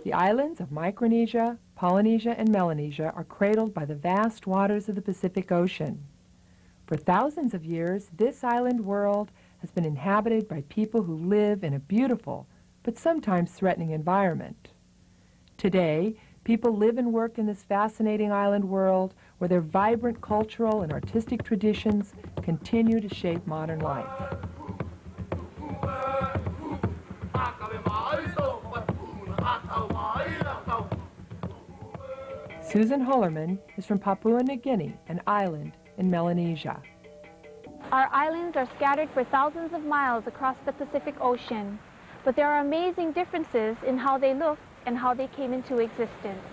The islands of Micronesia, Polynesia, and Melanesia are cradled by the vast waters of the Pacific Ocean. For thousands of years, this island world has been inhabited by people who live in a beautiful but sometimes threatening environment. Today, people live and work in this fascinating island world where their vibrant cultural and artistic traditions continue to shape modern life. Susan Hullerman is from Papua New Guinea, an island in Melanesia. Our islands are scattered for thousands of miles across the Pacific Ocean, but there are amazing differences in how they look and how they came into existence.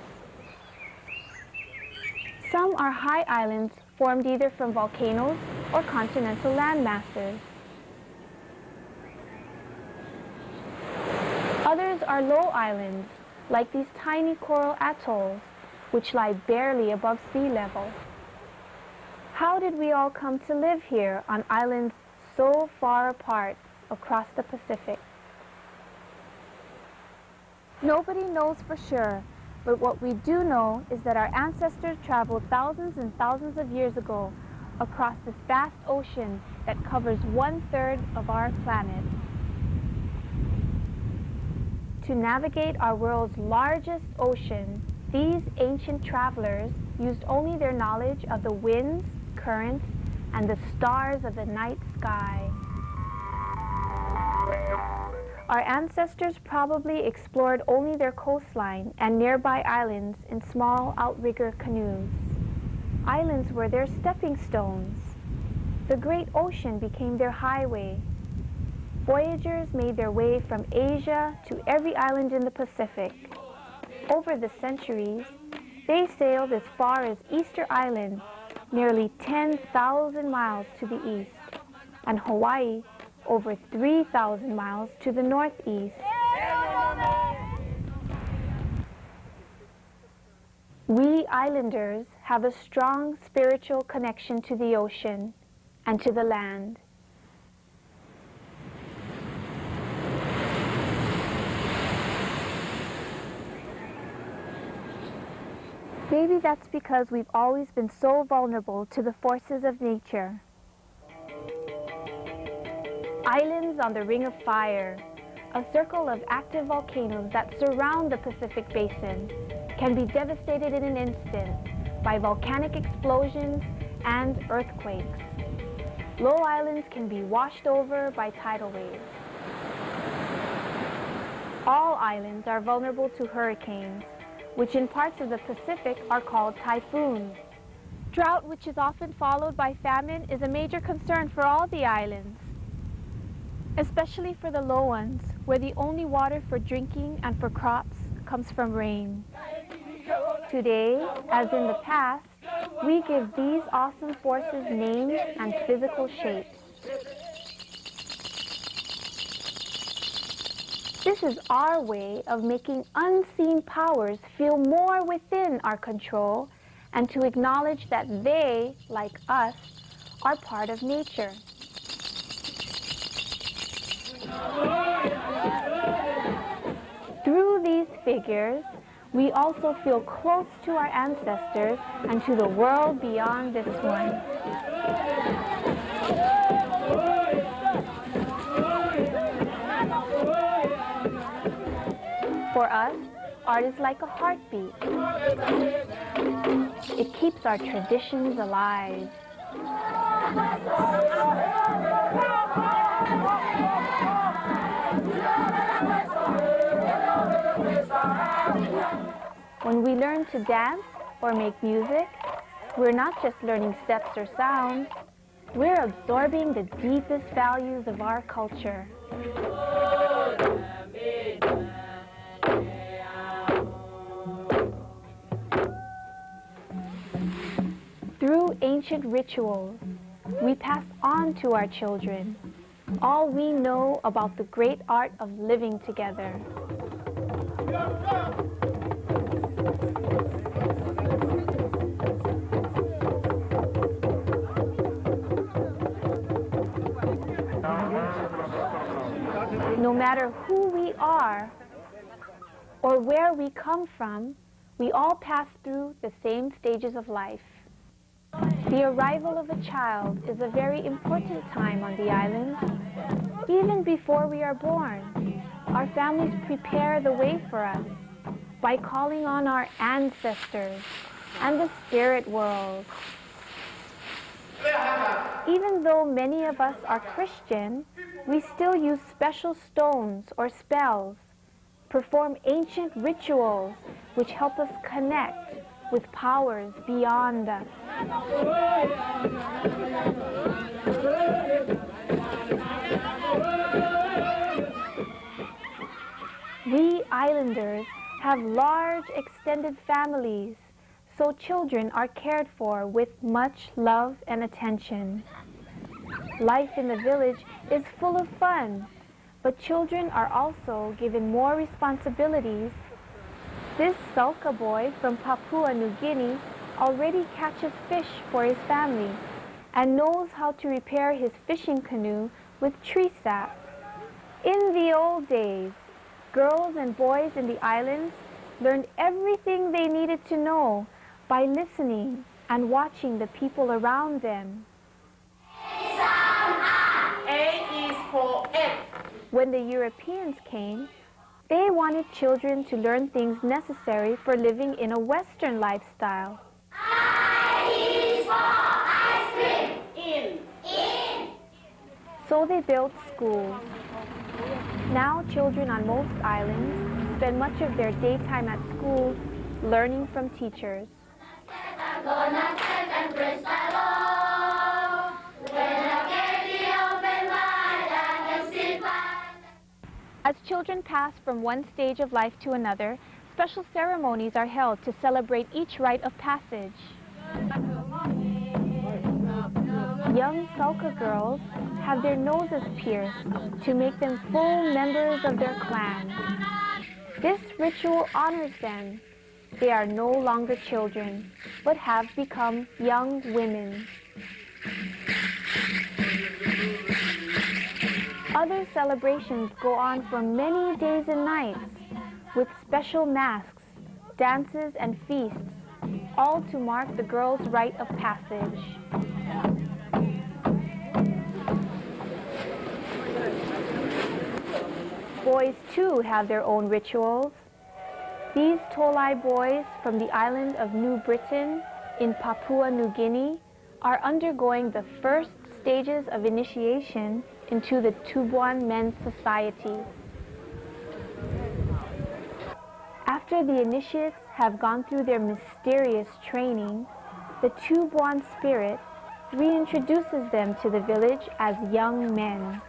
Some are high islands formed either from volcanoes or continental landmasses. Others are low islands, like these tiny coral atolls, which lie barely above sea level. How did we all come to live here on islands so far apart across the Pacific? Nobody knows for sure, but what we do know is that our ancestors traveled thousands and thousands of years ago across this vast ocean that covers 1/3 of our planet. To navigate our world's largest ocean, these ancient travelers used only their knowledge of the winds, currents, and the stars of the night sky. Our ancestors probably explored only their coastline and nearby islands in small outrigger canoes. Islands were their stepping stones. The great ocean became their highway. Voyagers made their way from Asia to every island in the Pacific. Over the centuries, they sailed as far as Easter Island, nearly 10,000 miles to the east, and Hawaii, over 3,000 miles to the northeast. We islanders have a strong spiritual connection to the ocean and to the land. Maybe that's because we've always been so vulnerable to the forces of nature. Islands on the Ring of Fire, a circle of active volcanoes that surround the Pacific Basin, can be devastated in an instant by volcanic explosions and earthquakes. Low islands can be washed over by tidal waves. All islands are vulnerable to hurricanes, which in parts of the Pacific are called typhoons. Drought, which is often followed by famine, is a major concern for all the islands, especially for the low ones, where the only water for drinking and for crops comes from rain. Today, as in the past, we give these awesome forces names and physical shapes. This is our way of making unseen powers feel more within our control and to acknowledge that they, like us, are part of nature. Through these figures, we also feel close to our ancestors and to the world beyond this one. For us, art is like a heartbeat. It keeps our traditions alive. When we learn to dance or make music, we're not just learning steps or sounds, we're absorbing the deepest values of our culture. Through ancient rituals, we pass on to our children all we know about the great art of living together. No matter who we are or where we come from, we all pass through the same stages of life. The arrival of a child is a very important time on the island. Even before we are born, our families prepare the way for us by calling on our ancestors and the spirit world. Even though many of us are Christian, we still use special stones or spells, perform ancient rituals which help us connect with powers beyond us. We islanders have large extended families, so children are cared for with much love and attention. Life in the village is full of fun, but children are also given more responsibilities. This Sulka boy from Papua New Guinea already catches fish for his family and knows how to repair his fishing canoe with tree sap. In the old days, girls and boys in the islands learned everything they needed to know by listening and watching the people around them. A is for egg. When the Europeans came, they wanted children to learn things necessary for living in a Western lifestyle. I is for ice cream. In. So they built schools. Now children on most islands spend much of their daytime at school learning from teachers. As children pass from one stage of life to another, special ceremonies are held to celebrate each rite of passage. Young Sulka girls have their noses pierced to make them full members of their clan. This ritual honors them. They are no longer children, but have become young women. Other celebrations go on for many days and nights, with special masks, dances, and feasts, all to mark the girls' rite of passage. Boys, too, have their own rituals. These Tolai boys from the island of New Britain in Papua New Guinea are undergoing the first stages of initiation into the Tubuan Men's Society. After the initiates have gone through their mysterious training, the Tubuan spirit reintroduces them to the village as young men.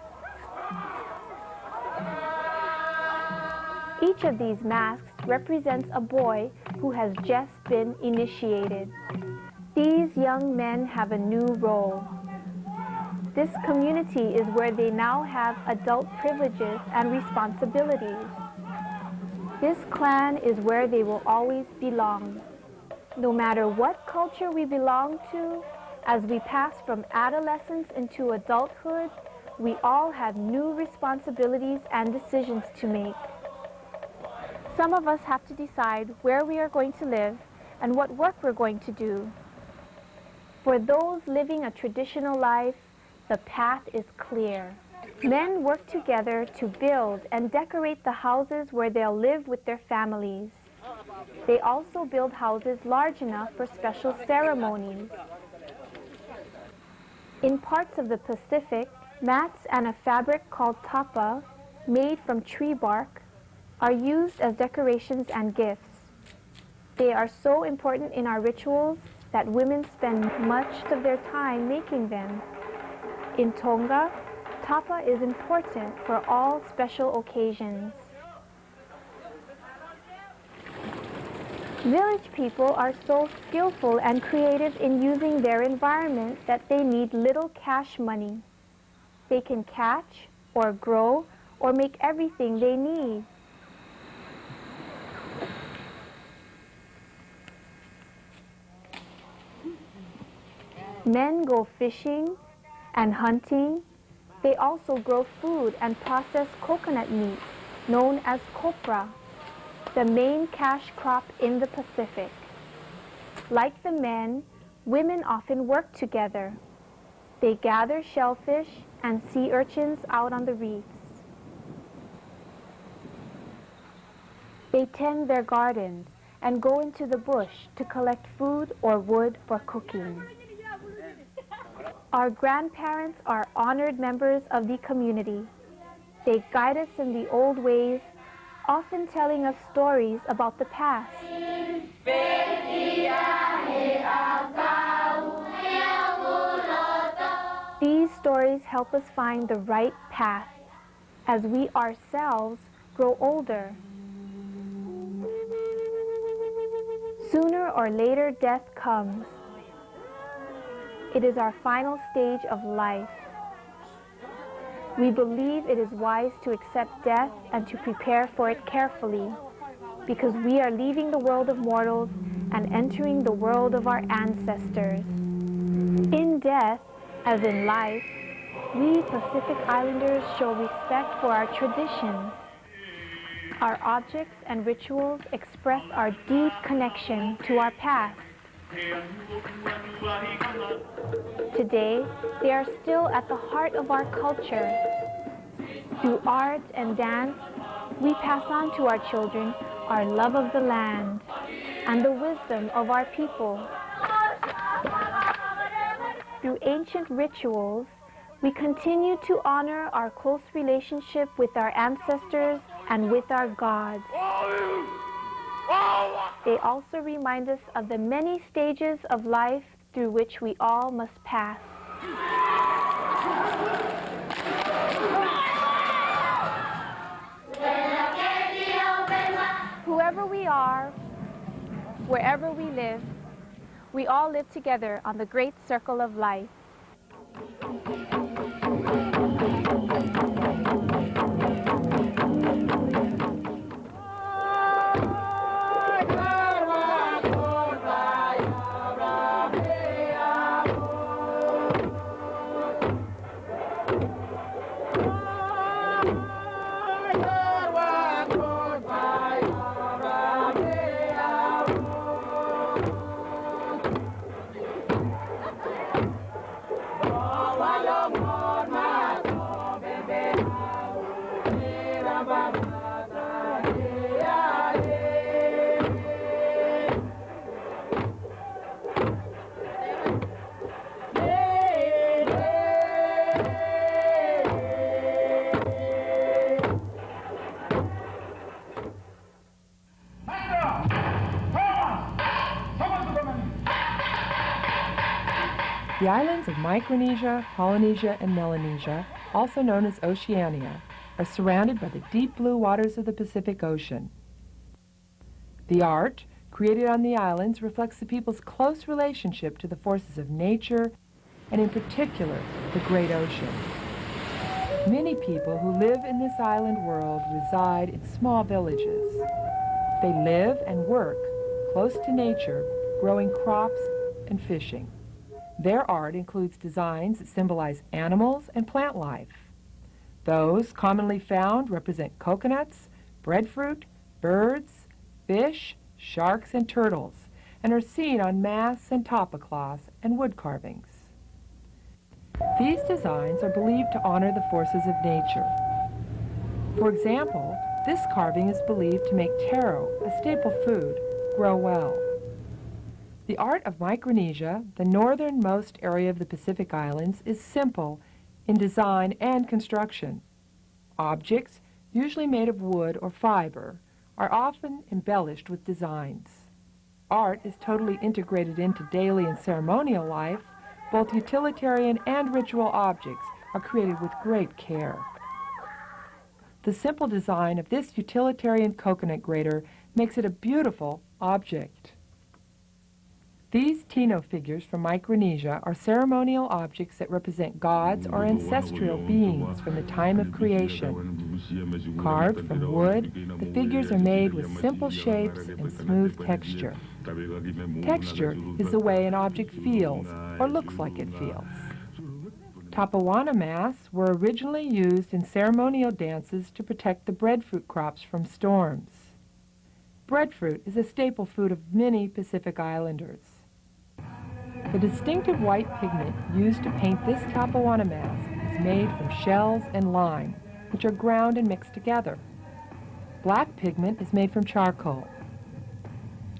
Each of these masks represents a boy who has just been initiated. These young men have a new role. This community is where they now have adult privileges and responsibilities. This clan is where they will always belong. No matter what culture we belong to, as we pass from adolescence into adulthood, we all have new responsibilities and decisions to make. Some of us have to decide where we are going to live and what work we're going to do. For those living a traditional life, the path is clear. Men work together to build and decorate the houses where they'll live with their families. They also build houses large enough for special ceremonies. In parts of the Pacific, mats and a fabric called tapa, made from tree bark, are used as decorations and gifts. They are so important in our rituals that women spend much of their time making them. In Tonga, tapa is important for all special occasions. Village people are so skillful and creative in using their environment that they need little cash money. They can catch or grow or make everything they need. Men go fishing and hunting, They also grow food and process coconut meat, known as copra, the main cash crop in the Pacific. Like the men, women often work together. They gather shellfish and sea urchins out on the reefs. They tend their gardens and go into the bush to collect food or wood for cooking. Our grandparents are honored members of the community. They guide us in the old ways, often telling us stories about the past. These stories help us find the right path as we ourselves grow older. Sooner or later, death comes. It is our final stage of life. We believe it is wise to accept death and to prepare for it carefully, because we are leaving the world of mortals and entering the world of our ancestors. In death, as in life, we Pacific Islanders show respect for our traditions. Our objects and rituals express our deep connection to our past. Today, they are still at the heart of our culture. Through art and dance, we pass on to our children our love of the land and the wisdom of our people. Through ancient rituals, we continue to honor our close relationship with our ancestors and with our gods. They also remind us of the many stages of life through which we all must pass. Whoever we are, wherever we live, we all live together on the great circle of life. The islands of Micronesia, Polynesia, and Melanesia, also known as Oceania, are surrounded by the deep blue waters of the Pacific Ocean. The art created on the islands reflects the people's close relationship to the forces of nature, and in particular, the great ocean. Many people who live in this island world reside in small villages. They live and work close to nature, growing crops and fishing. Their art includes designs that symbolize animals and plant life. Those commonly found represent coconuts, breadfruit, birds, fish, sharks, and turtles, and are seen on masks and tapa-cloths and wood carvings. These designs are believed to honor the forces of nature. For example, this carving is believed to make taro, a staple food, grow well. The art of Micronesia, the northernmost area of the Pacific Islands, is simple in design and construction. Objects, usually made of wood or fiber, are often embellished with designs. Art is totally integrated into daily and ceremonial life. Both utilitarian and ritual objects are created with great care. The simple design of this utilitarian coconut grater makes it a beautiful object. These Tino figures from Micronesia are ceremonial objects that represent gods or ancestral beings from the time of creation. Carved from wood, the figures are made with simple shapes and smooth texture. Texture is the way an object feels or looks like it feels. Tapawana masks were originally used in ceremonial dances to protect the breadfruit crops from storms. Breadfruit is a staple food of many Pacific Islanders. The distinctive white pigment used to paint this Tapawana mask is made from shells and lime, which are ground and mixed together. Black pigment is made from charcoal.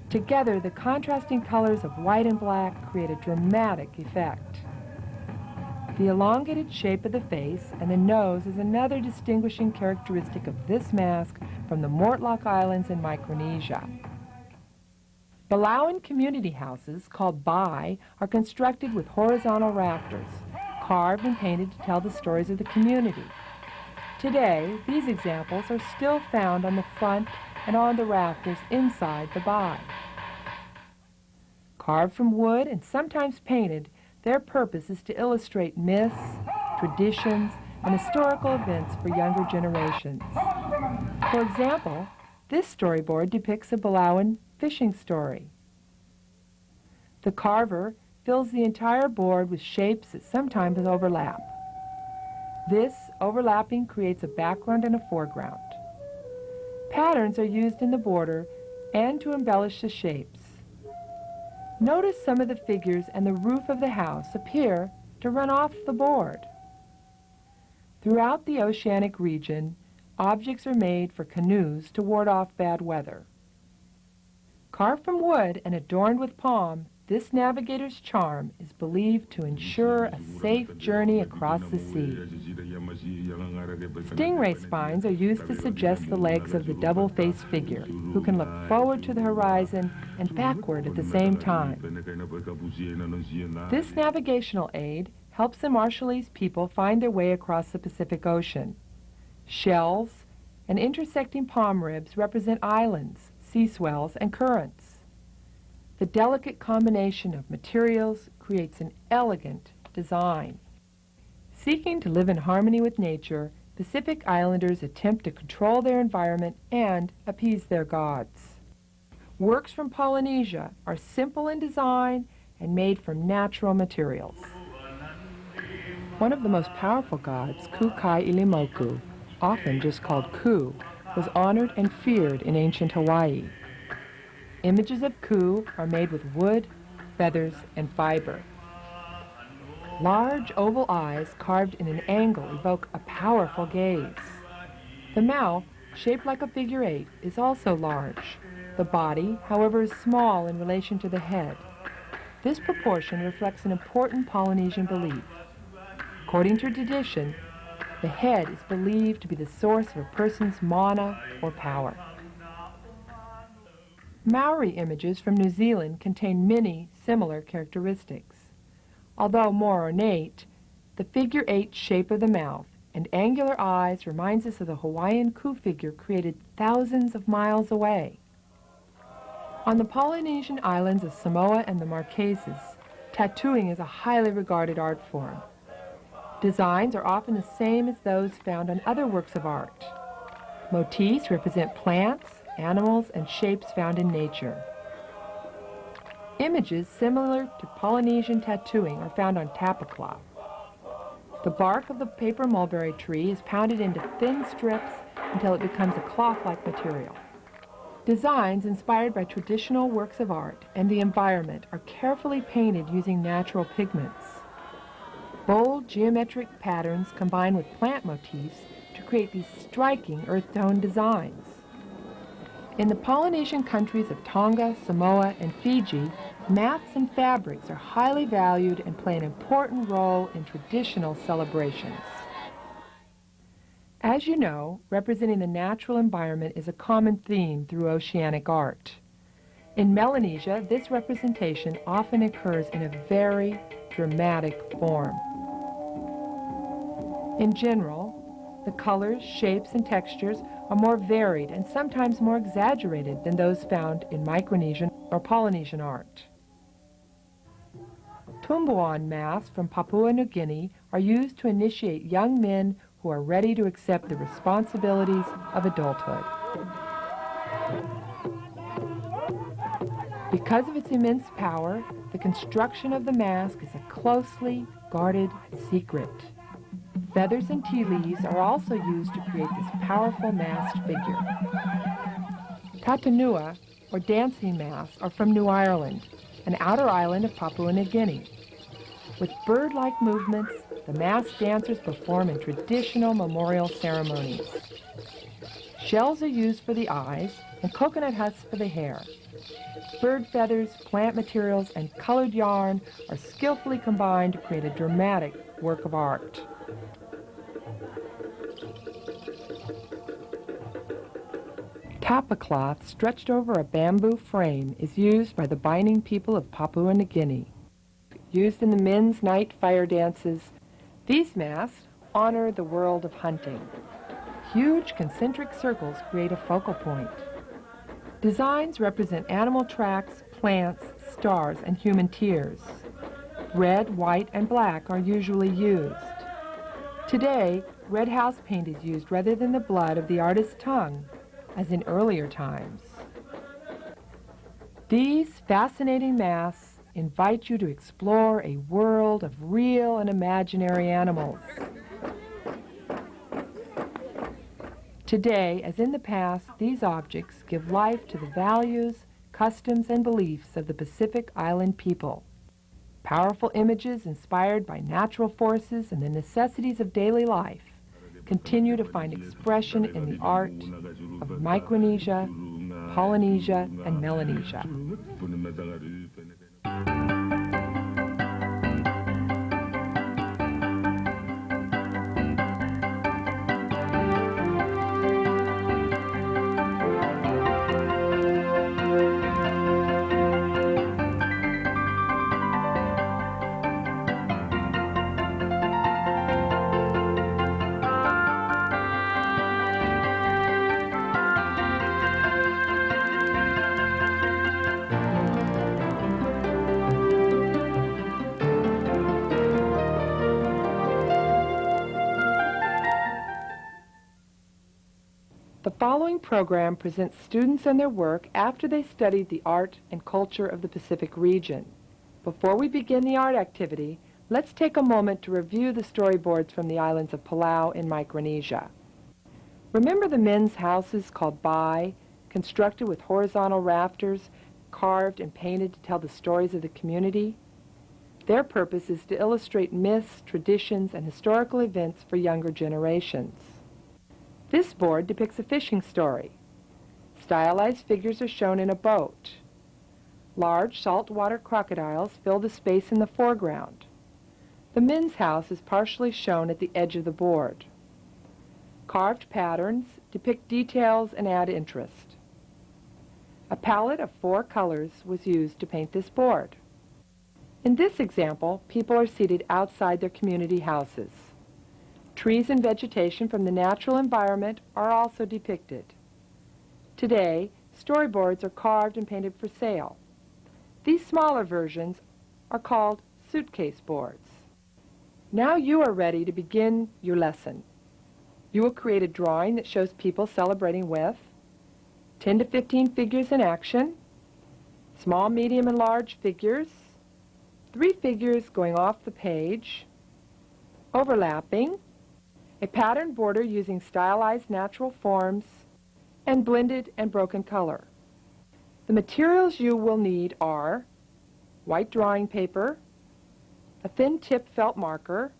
Together, the contrasting colors of white and black create a dramatic effect. The elongated shape of the face and the nose is another distinguishing characteristic of this mask from the Mortlock Islands in Micronesia. Palauan community houses, called bai, are constructed with horizontal rafters, carved and painted to tell the stories of the community. Today, these examples are still found on the front and on the rafters inside the bai. Carved from wood and sometimes painted, their purpose is to illustrate myths, traditions, and historical events for younger generations. For example, this storyboard depicts a Palauan fishing story. The carver fills the entire board with shapes that sometimes overlap. This overlapping creates a background and a foreground. Patterns are used in the border and to embellish the shapes. Notice some of the figures and the roof of the house appear to run off the board. Throughout the oceanic region, objects are made for canoes to ward off bad weather. Carved from wood and adorned with palm, this navigator's charm is believed to ensure a safe journey across the sea. Stingray spines are used to suggest the legs of the double-faced figure, who can look forward to the horizon and backward at the same time. This navigational aid helps the Marshallese people find their way across the Pacific Ocean. Shells and intersecting palm ribs represent islands, sea swells, and currents. The delicate combination of materials creates an elegant design. Seeking to live in harmony with nature, Pacific Islanders attempt to control their environment and appease their gods. Works from Polynesia are simple in design and made from natural materials. One of the most powerful gods, Kukai-Ilimoku, often just called Ku, was honored and feared in ancient Hawaii. Images of Ku are made with wood, feathers, and fiber. Large oval eyes carved in an angle evoke a powerful gaze. The mouth, shaped like a figure 8, is also large. The body, however, is small in relation to the head. This proportion reflects an important Polynesian belief. According to tradition, the head is believed to be the source of a person's mana or power. Maori images from New Zealand contain many similar characteristics. Although more ornate, the figure 8 shape of the mouth and angular eyes reminds us of the Hawaiian Ku figure created thousands of miles away. On the Polynesian islands of Samoa and the Marquesas, tattooing is a highly regarded art form. Designs are often the same as those found on other works of art. Motifs represent plants, animals, and shapes found in nature. Images similar to Polynesian tattooing are found on tapa cloth. The bark of the paper mulberry tree is pounded into thin strips until it becomes a cloth-like material. Designs inspired by traditional works of art and the environment are carefully painted using natural pigments. Bold geometric patterns combine with plant motifs to create these striking earth tone designs. In the Polynesian countries of Tonga, Samoa, and Fiji, mats and fabrics are highly valued and play an important role in traditional celebrations. As you know, representing the natural environment is a common theme through oceanic art. In Melanesia, this representation often occurs in a very dramatic form. In general, the colors, shapes, and textures are more varied and sometimes more exaggerated than those found in Micronesian or Polynesian art. Tumbuan masks from Papua New Guinea are used to initiate young men who are ready to accept the responsibilities of adulthood. Because of its immense power, the construction of the mask is a closely guarded secret. Feathers and tea leaves are also used to create this powerful masked figure. Tatanua, or dancing masks, are from New Ireland, an outer island of Papua New Guinea. With bird-like movements, the masked dancers perform in traditional memorial ceremonies. Shells are used for the eyes and coconut husks for the hair. Bird feathers, plant materials, and colored yarn are skillfully combined to create a dramatic work of art. Tapa cloth stretched over a bamboo frame is used by the Baining people of Papua New Guinea. Used in the men's night fire dances, these masks honor the world of hunting. Huge concentric circles create a focal point. Designs represent animal tracks, plants, stars, and human tears. Red, white, and black are usually used. Today, red house paint is used rather than the blood of the artist's tongue, as in earlier times. These fascinating masks invite you to explore a world of real and imaginary animals. Today, as in the past, these objects give life to the values, customs, and beliefs of the Pacific Island people. Powerful images inspired by natural forces and the necessities of daily life continue to find expression in the art of Micronesia, Polynesia, and Melanesia. The following program presents students and their work after they studied the art and culture of the Pacific region. Before we begin the art activity, let's take a moment to review the storyboards from the islands of Palau in Micronesia. Remember the men's houses called bai, constructed with horizontal rafters, carved and painted to tell the stories of the community? Their purpose is to illustrate myths, traditions, and historical events for younger generations. This board depicts a fishing story. Stylized figures are shown in a boat. Large saltwater crocodiles fill the space in the foreground. The men's house is partially shown at the edge of the board. Carved patterns depict details and add interest. A palette of 4 colors was used to paint this board. In this example, people are seated outside their community houses. Trees and vegetation from the natural environment are also depicted. Today, storyboards are carved and painted for sale. These smaller versions are called suitcase boards. Now you are ready to begin your lesson. You will create a drawing that shows people celebrating with 10 to 15 figures in action, small, medium, and large figures, 3 figures going off the page, overlapping, a patterned border using stylized natural forms, and blended and broken color. The materials you will need are white drawing paper, a thin tip felt marker,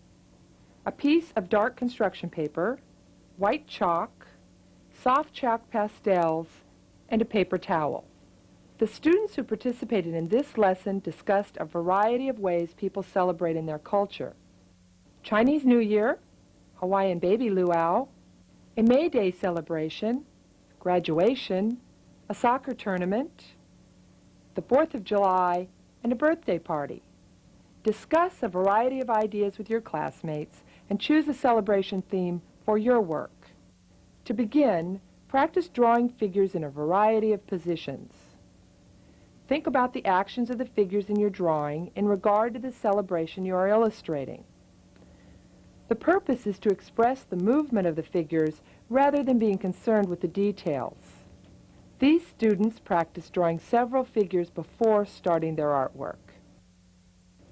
a piece of dark construction paper, white chalk, soft chalk pastels, and a paper towel. The students who participated in this lesson discussed a variety of ways people celebrate in their culture. Chinese New Year, Hawaiian Baby Luau, a May Day celebration, graduation, a soccer tournament, the 4th of July, and a birthday party. Discuss a variety of ideas with your classmates and choose a celebration theme for your work. To begin, practice drawing figures in a variety of positions. Think about the actions of the figures in your drawing in regard to the celebration you are illustrating. The purpose is to express the movement of the figures rather than being concerned with the details. These students practice drawing several figures before starting their artwork.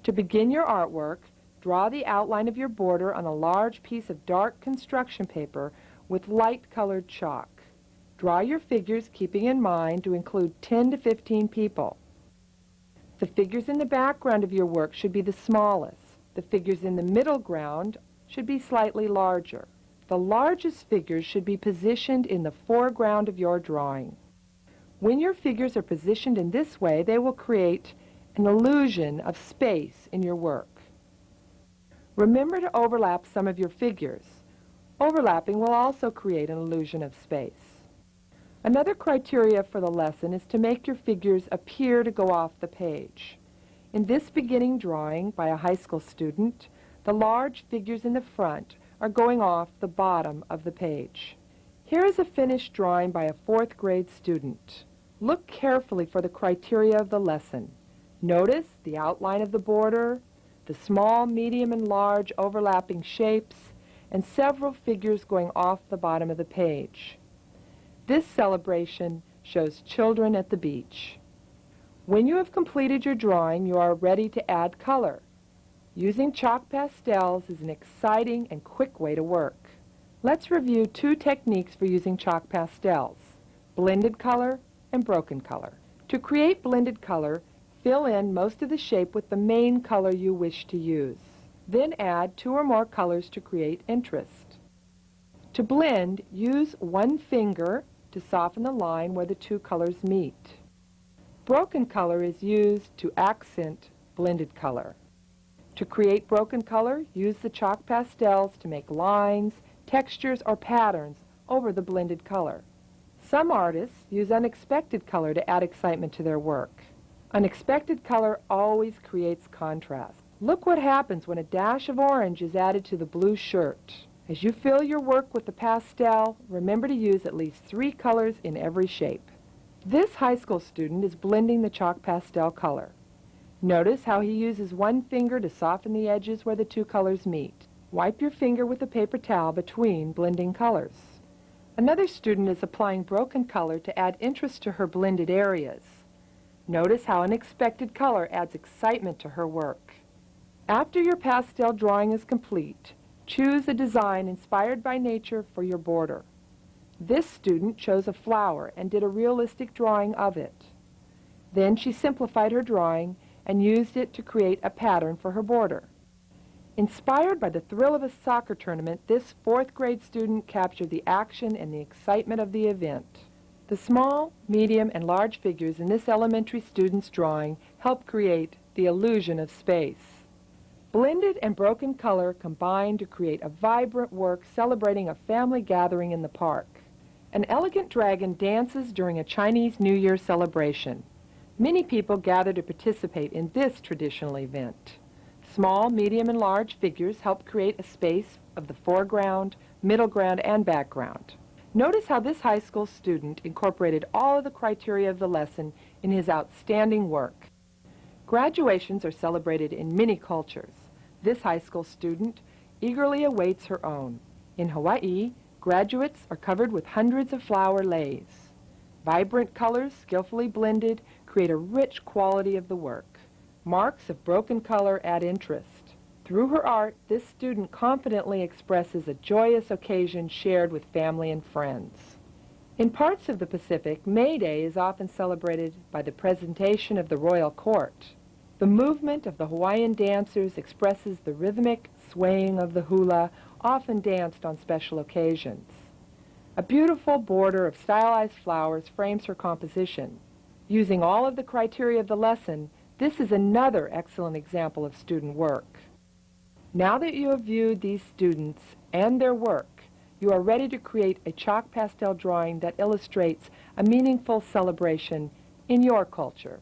To begin your artwork, Draw the outline of your border on a large piece of dark construction paper with light-colored chalk. Draw your figures keeping in mind to include 10 to 15 people. The figures in the background of your work should be the smallest. The figures in the middle ground should be slightly larger. The largest figures should be positioned in the foreground of your drawing. When your figures are positioned in this way, they will create an illusion of space in your work. Remember to overlap some of your figures. Overlapping will also create an illusion of space. Another criteria for the lesson is to make your figures appear to go off the page. In this beginning drawing by a high school student, the large figures in the front are going off the bottom of the page. Here is a finished drawing by a 4th grade student. Look carefully for the criteria of the lesson. Notice the outline of the border, the small, medium, and large overlapping shapes, and several figures going off the bottom of the page. This celebration shows children at the beach. When you have completed your drawing, you are ready to add color. Using chalk pastels is an exciting and quick way to work. Let's review 2 techniques for using chalk pastels: blended color and broken color. To create blended color, fill in most of the shape with the main color you wish to use. Then add 2 or more colors to create interest. To blend, use one finger to soften the line where the 2 colors meet. Broken color is used to accent blended color. To create broken color, use the chalk pastels to make lines, textures, or patterns over the blended color. Some artists use unexpected color to add excitement to their work. Unexpected color always creates contrast. Look what happens when a dash of orange is added to the blue shirt. As you fill your work with the pastel, remember to use at least 3 colors in every shape. This high school student is blending the chalk pastel color. Notice how he uses one finger to soften the edges where the 2 colors meet. Wipe your finger with a paper towel between blending colors. Another student is applying broken color to add interest to her blended areas. Notice how unexpected color adds excitement to her work. After your pastel drawing is complete, choose a design inspired by nature for your border. This student chose a flower and did a realistic drawing of it. Then she simplified her drawing and used it to create a pattern for her border. Inspired by the thrill of a soccer tournament, this 4th grade student captured the action and the excitement of the event. The small, medium, and large figures in this elementary student's drawing help create the illusion of space. Blended and broken color combine to create a vibrant work celebrating a family gathering in the park. An elegant dragon dances during a Chinese New Year celebration. Many people gather to participate in this traditional event. Small, medium, and large figures help create a space of the foreground, middle ground, and background. Notice how this high school student incorporated all of the criteria of the lesson in his outstanding work. Graduations are celebrated in many cultures. This high school student eagerly awaits her own. In Hawaii, graduates are covered with hundreds of flower leis. Vibrant colors, skillfully blended, create a rich quality of the work. Marks of broken color add interest. Through her art, this student confidently expresses a joyous occasion shared with family and friends. In parts of the Pacific, May Day is often celebrated by the presentation of the royal court. The movement of the Hawaiian dancers expresses the rhythmic swaying of the hula, often danced on special occasions. A beautiful border of stylized flowers frames her composition. Using all of the criteria of the lesson, this is another excellent example of student work. Now that you have viewed these students and their work, you are ready to create a chalk pastel drawing that illustrates a meaningful celebration in your culture.